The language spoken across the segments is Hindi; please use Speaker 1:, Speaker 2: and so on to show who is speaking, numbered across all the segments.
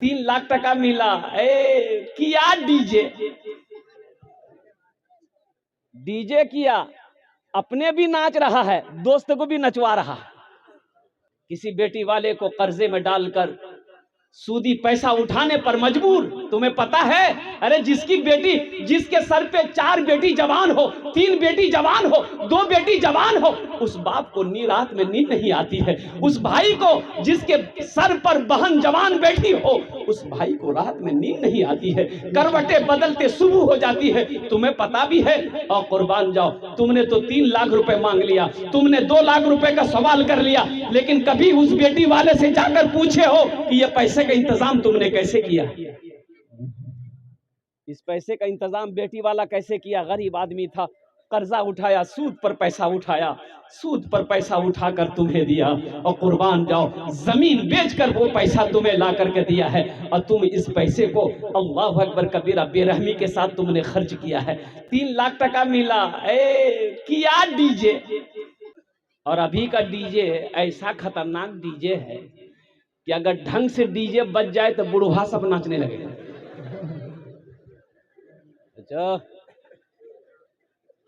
Speaker 1: 3 लाख टका मिला। किया डीजे, डीजे किया, अपने भी नाच रहा है, दोस्त को भी नचवा रहा है। किसी बेटी वाले को कर्जे में डालकर सूदी पैसा उठाने पर मजबूर। तुम्हें पता है, अरे जिसकी बेटी, जिसके सर पे 4 बेटी जवान हो, 3 बेटी जवान हो, 2 बेटी जवान हो, उस बाप को रात में नींद नहीं आती है। उस भाई को जिसके सर पर बहन जवान बैठी हो, उस भाई को रात में नींद नहीं आती है। करवटें बदलते सुबह हो जाती है। तुम्हें पता भी है। और कुर्बान जाओ, तुमने तो 3 लाख रुपए मांग लिया, तुमने 2 लाख रुपए का सवाल कर लिया, लेकिन कभी उस बेटी वाले से जाकर पूछे हो कि ये पैसे का इंतजाम तुमने कैसे किया? इस पैसे का इंतजाम बेटी वाला कैसे किया? गरीब आदमी था, कर्जा उठाया, सूद पर पैसा उठाया, सूद पर पैसा उठाकर तुम्हें दिया। और कुर्बान जाओ, जमीन बेचकर वो पैसा तुम्हें ला करके दिया है, और तुम इस पैसे को अल्लाह अकबर कबीरा बेरहमी के साथ तुमने खर्च किया है। 3 लाख टका मिला, किया डीजे। और अभी का डीजे ऐसा खतरनाक डीजे है कि अगर ढंग से डीजे बज जाए तो बुढ़वा सब नाचने लगेगा। अच्छा,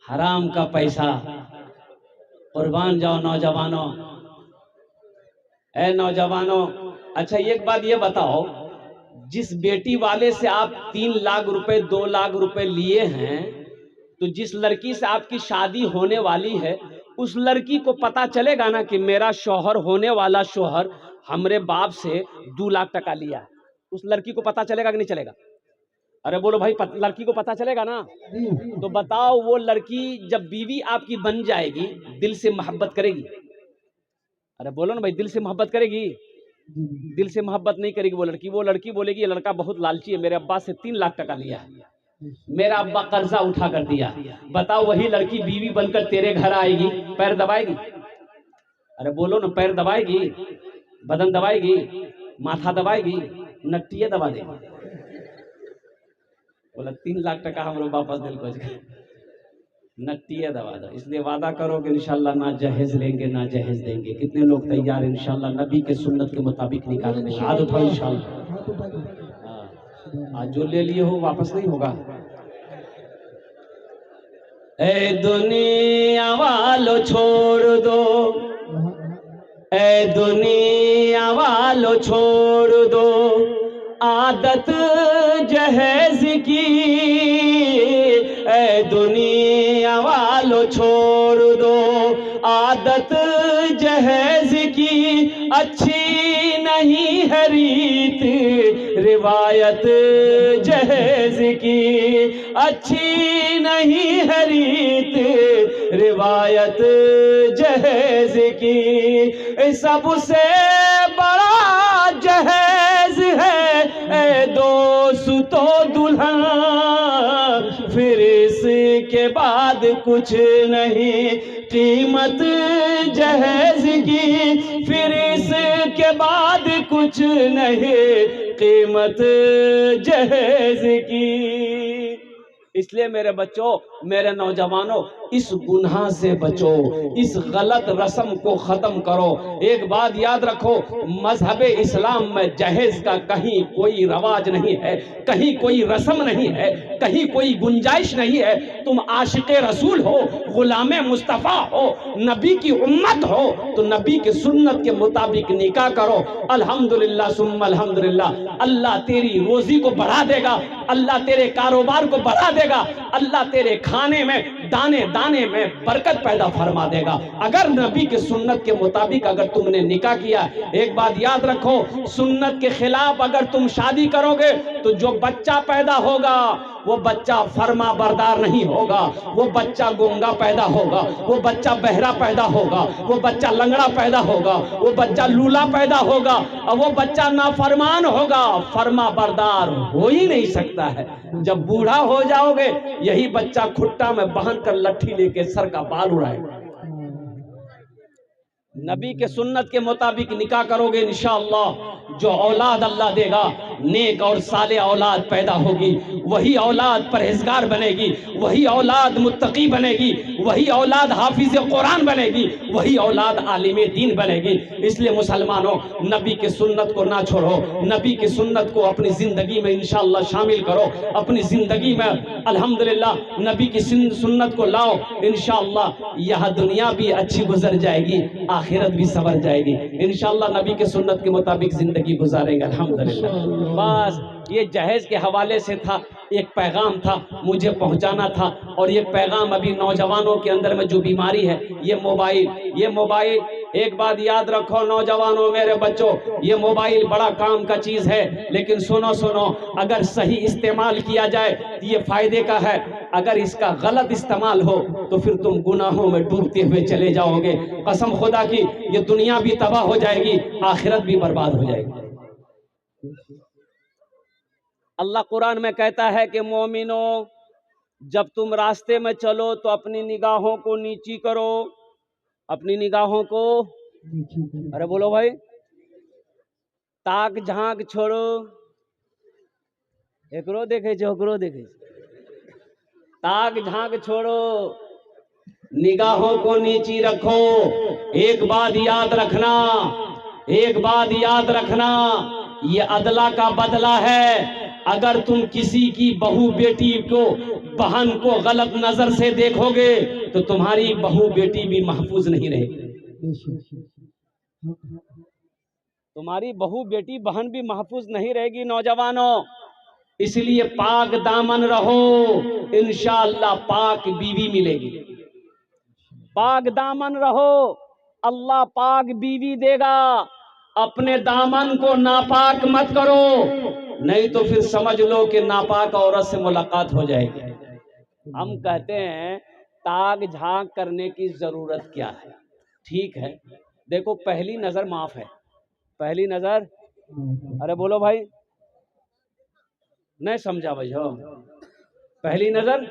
Speaker 1: हराम का पैसा। कुर्बान जाओ नौजवानों, ए नौजवानों। अच्छा, एक बात ये बताओ, जिस बेटी वाले से आप 3 लाख रुपए 2 लाख रुपए लिए हैं, तो जिस लड़की से आपकी शादी होने वाली है, उस लड़की को पता चलेगा ना कि मेरा शौहर, होने वाला शौहर, हमरे बाप से 2 लाख टका लिया है। उस लड़की को पता चलेगा कि नहीं चलेगा? अरे बोलो भाई, लड़की को पता चलेगा ना? तो बताओ, वो लड़की जब बीवी आपकी बन जाएगी, दिल से मोहब्बत करेगी? अरे बोलो ना भाई, दिल से मोहब्बत करेगी? दिल से मोहब्बत नहीं करेगी वो लड़की। वो लड़की बोलेगी ये लड़का बहुत लालची है, मेरे अब्बा से 3 लाख टका लिया है, मेरा अब्बा कर्जा उठा कर दिया। बताओ, वही लड़की बीवी बनकर तेरे घर आएगी, पैर दबाएगी? अरे बोलो ना, पैर दबाएगी, बदन दबाएगी, माथा दबाएगी, नट्टिए दबा देगी। बोला 3 लाख टका हम लोग वापस दिल को नट्टिए दबा दो। इसलिए वादा करो कि इंशाल्लाह ना जहेज लेंगे ना जहेज देंगे। कितने लोग तैयार इंशाल्लाह नबी के सुन्नत के मुताबिक निकालने? हाथ उठाओ इंशाल्लाह। आज जो ले लिए हो वापस नहीं होगा। ए दुनिया वालों छोड़ दो, ए दुनिया वालों छोड़ दो आदत जहेज की, ए दुनिया वालों छोड़ दो आदत जहेज की। अच्छी नहीं है रीत रिवायत जहेज की, अच्छी नहीं है रीत रिवायत जहेज की। सबसे बड़ा जहेज है दोस्तों दुल्हन, फिर इसके बाद कुछ नहीं कीमत जहेज की, फिर इसके बाद कुछ नहीं कीमत जहेज की। इसलिए मेरे बच्चों, मेरे नौजवानों, इस गुनाह से बचो, इस गलत रस्म को खत्म करो। एक बात याद रखो, मजहब इस्लाम में जहेज का कहीं कोई रवाज नहीं है, कहीं कोई रस्म नहीं है, कहीं कोई गुंजाइश नहीं है। तुम आशिक़े रसूल हो, गुलाम मुस्तफ़ा हो, नबी की उम्मत हो, तो नबी के सुन्नत के मुताबिक निकाह करो। अल्हम्दुलिल्लाह सुम्मा अल्हम्दुलिल्लाह। अल्लाह तेरी रोजी को बढ़ा देगा, अल्लाह तेरे कारोबार को बढ़ा देगा, अल्लाह तेरे खाने में दाने दाने में बरकत पैदा फरमा देगा, अगर नबी के सुन्नत के मुताबिक अगर तुमने निकाह किया। एक बात याद रखो, सुन्नत के खिलाफ अगर तुम शादी करोगे तो जो बच्चा पैदा होगा वो बच्चा फरमा बरदार नहीं होगा, वो बच्चा गूंगा पैदा होगा, वो बच्चा बहरा पैदा होगा, वो बच्चा लंगड़ा पैदा होगा, वो बच्चा लूला पैदा होगा, और वो बच्चा नाफरमान होगा, फरमा बरदार हो ही नहीं सकता है। जब बूढ़ा हो जाओगे, यही बच्चा खुट्टा में बांध कर लट्ठी लेके सर का बाल उड़ाएगा। नबी के सुन्नत के मुताबिक निकाह करोगे, इंशाअल्लाह जो औलाद अल्लाह देगा नेक और साले औलाद पैदा होगी, वही औलाद परहेजगार बनेगी, वही औलाद मुत्तकी बनेगी, वही औलाद हाफिज कुरान बनेगी, वही औलाद आलिम दीन बनेगी। इसलिए मुसलमानों, नबी के सुन्नत को ना छोड़ो, नबी की सुन्नत को अपनी ज़िंदगी में इंशाअल्लाह शामिल करो, अपनी ज़िंदगी में अल्हम्दुलिल्लाह नबी की सुन्नत को लाओ। इंशाअल्लाह यह दुनिया भी अच्छी गुजर जाएगी, आखिरत भी सवर जाएगी। इंशाअल्लाह नबी के सुन्नत के मुताबिक ज़िंदगी गुजारेंगे अल्हम्दुलिल्लाह। बस ये जहेज़ के हवाले से था, एक पैगाम था मुझे पहुंचाना था। और ये पैगाम अभी नौजवानों के अंदर में जो बीमारी है, ये मोबाइल एक बात याद रखो नौजवानों, मेरे बच्चों, ये मोबाइल बड़ा काम का चीज़ है, लेकिन सुनो, अगर सही इस्तेमाल किया जाए तो ये फ़ायदे का है, अगर इसका गलत इस्तेमाल हो तो फिर तुम गुनाहों में डूबते हुए चले जाओगे। कसम खुदा की, ये दुनिया भी तबाह हो जाएगी, आखिरत भी बर्बाद हो जाएगी। अल्लाह कुरान में कहता है कि मोमिनों, जब तुम रास्ते में चलो तो अपनी निगाहों को नीची करो, अपनी निगाहों को, अरे बोलो भाई, ताक झांक छोड़ो, एकरो देखे छो, ओकरो देखे छो, ताक झांक छोड़ो, निगाहों को नीची रखो। एक बात याद रखना, ये अदला का बदला है। अगर तुम किसी की बहू बेटी को, बहन को गलत नजर से देखोगे तो तुम्हारी बहू बेटी भी महफूज नहीं रहेगी, तुम्हारी बहू बेटी बहन भी महफूज नहीं रहेगी। नौजवानों, इसलिए पाक दामन रहो, इंशाअल्लाह पाक बीवी मिलेगी। पाक दामन रहो, अल्लाह पाक बीवी देगा। अपने दामन को नापाक मत करो, नहीं तो फिर समझ लो कि नापाक औरत से मुलाकात हो जाएगी। हम कहते हैं ताक झांक करने की जरूरत क्या है? ठीक है, देखो पहली नजर माफ है, पहली नजर, अरे बोलो भाई, नहीं समझा भाई हो, पहली नजर।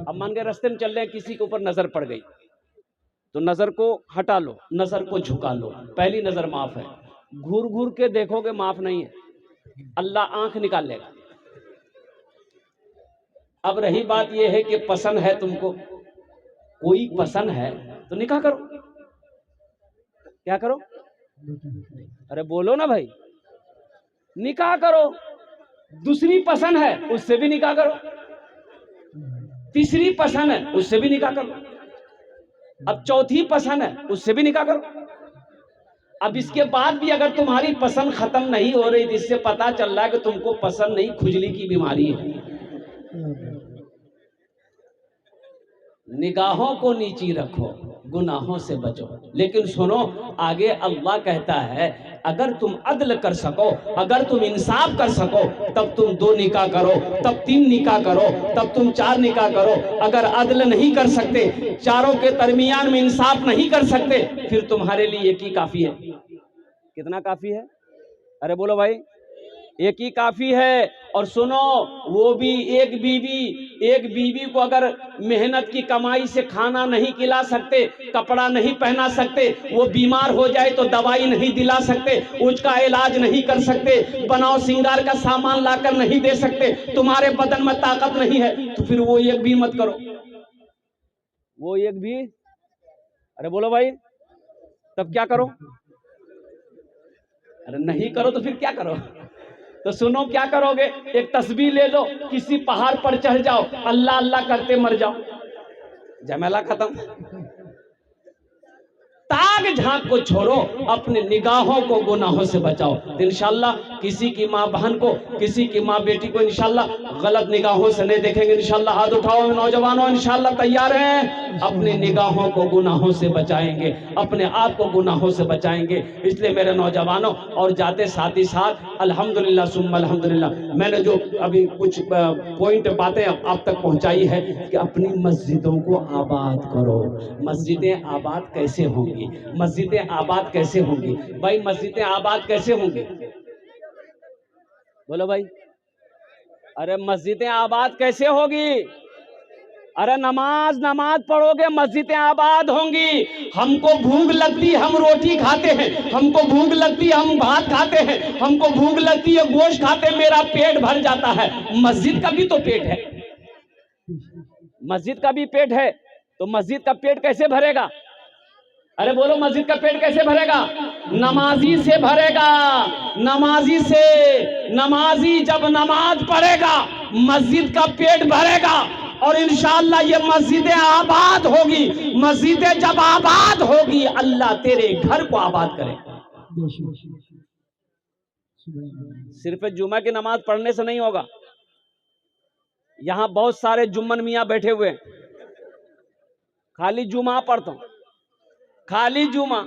Speaker 1: अब मान के रास्ते में चल रहे हैं, किसी के ऊपर नजर पड़ गई तो नजर को हटा लो, नजर को झुका लो, पहली नजर माफ है। घूर घूर के देखोगे माफ नहीं है, अल्लाह आंख निकाल लेगा। अब रही बात यह है कि पसंद है तुमको, कोई पसंद है तो निकाह करो। क्या करो? अरे बोलो ना भाई, निकाह करो। दूसरी पसंद है उससे भी निकाह करो, तीसरी पसंद है उससे भी निकाह करो, अब चौथी पसंद है उससे भी निकाह करो। अब इसके बाद भी अगर तुम्हारी पसंद खत्म नहीं हो रही, जिससे पता चल रहा है कि तुमको पसंद नहीं, खुजली की बीमारी है। निगाहों को नीची रखो, गुनाहों से बचो। लेकिन सुनो, आगे अल्लाह कहता है अगर तुम अदल कर सको, अगर तुम इंसाफ कर सको, तब तुम 2 निकाह करो, तब 3 निकाह करो, तब तुम 4 निकाह करो। अगर अदल नहीं कर सकते, चारों के दरमियान में इंसाफ नहीं कर सकते, फिर तुम्हारे लिए एक ही काफी है। कितना काफी है? अरे बोलो भाई, एक ही काफी है। और सुनो, वो भी एक बीवी को अगर मेहनत की कमाई से खाना नहीं खिला सकते, कपड़ा नहीं पहना सकते, वो बीमार हो जाए तो दवाई नहीं दिला सकते, उसका इलाज नहीं कर सकते, बनाओ सिंगार का सामान लाकर नहीं दे सकते, तुम्हारे बदन में ताकत नहीं है, तो फिर वो एक भी मत करो, वो एक भी। अरे बोलो भाई, तब क्या करो? अरे नहीं करो तो फिर क्या करो? तो सुनो, क्या करोगे? एक तस्बीह ले लो, किसी पहाड़ पर चढ़ जाओ, अल्लाह अल्लाह करते मर जाओ, झमेला खत्म। ताक झांक को छोड़ो, अपने निगाहों को गुनाहों से बचाओ। तो इंशाल्लाह किसी की माँ बहन को, किसी की माँ बेटी को इंशाल्लाह गलत निगाहों से नहीं देखेंगे। इंशाल्लाह हाथ उठाओ नौजवानों, इंशाल्लाह तैयार हैं? अपनी निगाहों को गुनाहों से बचाएंगे, अपने आप को गुनाहों से बचाएंगे। इसलिए मेरे नौजवानों, और जाते साथ ही साथ अल्हम्दुलिल्लाह सुम्मा अल्हम्दुलिल्लाह, मैंने जो अभी कुछ पॉइंट बातें आप तक पहुंचाई है कि अपनी मस्जिदों को आबाद करो। मस्जिदें आबाद कैसे होंगी? मस्जिदें आबाद कैसे होंगी भाई? मस्जिदें आबाद कैसे होंगी? बोलो भाई। अरे मस्जिदें आबाद कैसे होगी? अरे नमाज नमाज पढ़ोगे मस्जिदें आबाद होंगी। हमको भूख लगती हम रोटी खाते हैं, हमको भूख लगती हम भात खाते हैं, हमको भूख लगती है गोश्त खाते हैं, मेरा पेट भर जाता है। मस्जिद का भी तो पेट है, मस्जिद का भी पेट है, तो मस्जिद का पेट कैसे भरेगा? अरे बोलो, मस्जिद का पेट कैसे भरेगा? नमाजी से भरेगा, नमाजी से। नमाजी जब नमाज पढ़ेगा मस्जिद का पेट भरेगा, और इंशाअल्लाह ये मस्जिदें आबाद होगी। मस्जिदें जब आबाद होगी अल्लाह तेरे घर को आबाद करेगा। सिर्फ जुमा की नमाज पढ़ने से नहीं होगा। यहां बहुत सारे जुम्मन मियां बैठे हुए हैं, खाली जुमा पढ़ता हूं, खाली जुमा।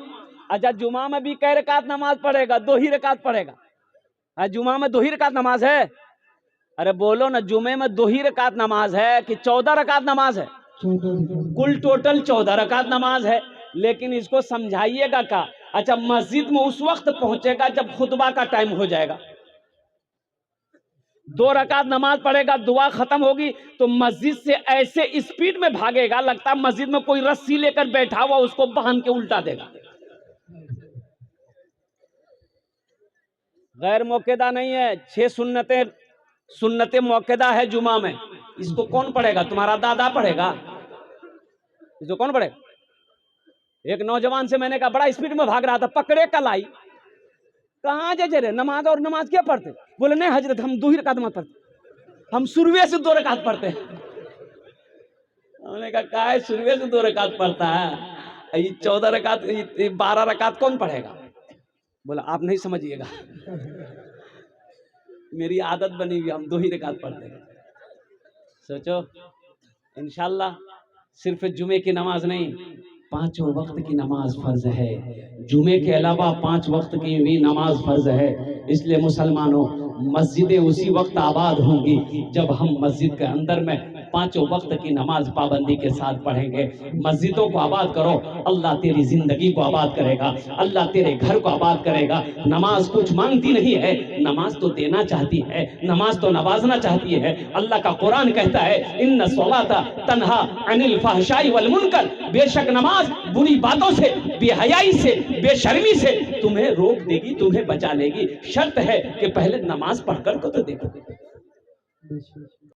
Speaker 1: अच्छा, जुमा में भी कई रकात नमाज पढ़ेगा? 2 ही रकात पढ़ेगा। जुमा में 2 ही रकात नमाज है? अरे बोलो ना, जुमे में 2 ही रकात नमाज है कि 14 रकात नमाज है? कुल टोटल 14 रकात नमाज है। लेकिन इसको समझाइएगा क्या? अच्छा, मस्जिद में उस वक्त पहुंचेगा जब खुतबा का टाइम हो जाएगा, 2 रकात नमाज पढ़ेगा, दुआ खत्म होगी तो मस्जिद से ऐसे स्पीड में भागेगा, लगता है मस्जिद में कोई रस्सी लेकर बैठा हुआ उसको बांध के उल्टा देगा। गैर मौकेदा नहीं है, 6 सुन्नतें मौकेदा है जुमा में। इसको कौन पढ़ेगा? तुम्हारा दादा पढ़ेगा? इसको कौन पढ़ेगा? एक नौजवान से मैंने कहा, बड़ा स्पीड में भाग रहा था, पकड़े कलाई। कहाँ जे रे, नमाज और नमाज क्या पढ़ते? बोले नहीं हजरत, हम 2 ही रकात नमाज पढ़ते, हम शुरुए से 2 रकात पढ़ते हैं। हमने कहा है शुरुए से 2 रकात पढ़ता है, ये 14 रकात 12 रकात कौन पढ़ेगा? बोला आप नहीं समझिएगा, मेरी आदत बनी हुई, हम 2 ही रकात पढ़ते हैं। सोचो, इंशाल्लाह सिर्फ जुमे की नमाज नहीं, 5 वक्त की नमाज फर्ज है। जुमे के अलावा 5 वक्त की भी नमाज फर्ज है। इसलिए मुसलमानों, मस्जिदें उसी वक्त आबाद होंगी जब हम मस्जिद के अंदर में 5 वक्त की नमाज पाबंदी के साथ पढ़ेंगे। मस्जिदों को आबाद करो, अल्लाह तेरी जिंदगी को आबाद करेगा, अल्लाह तेरे घर को आबाद करेगा। नमाज कुछ मांगती नहीं है, नमाज तो देना चाहती है, नमाज तो नवाजना चाहती है। अल्लाह का कुरान कहता है, इन्ना सलाता तन्हा अनिल फहशाई वल मुनकर, बेशक नमाज बुरी बातों से, बेहयाई से, बेशर्मी से तुम्हें रोक देगी, तुम्हें बचा लेगी। शर्त है कि पहले नमाज पढ़कर को तो देखो।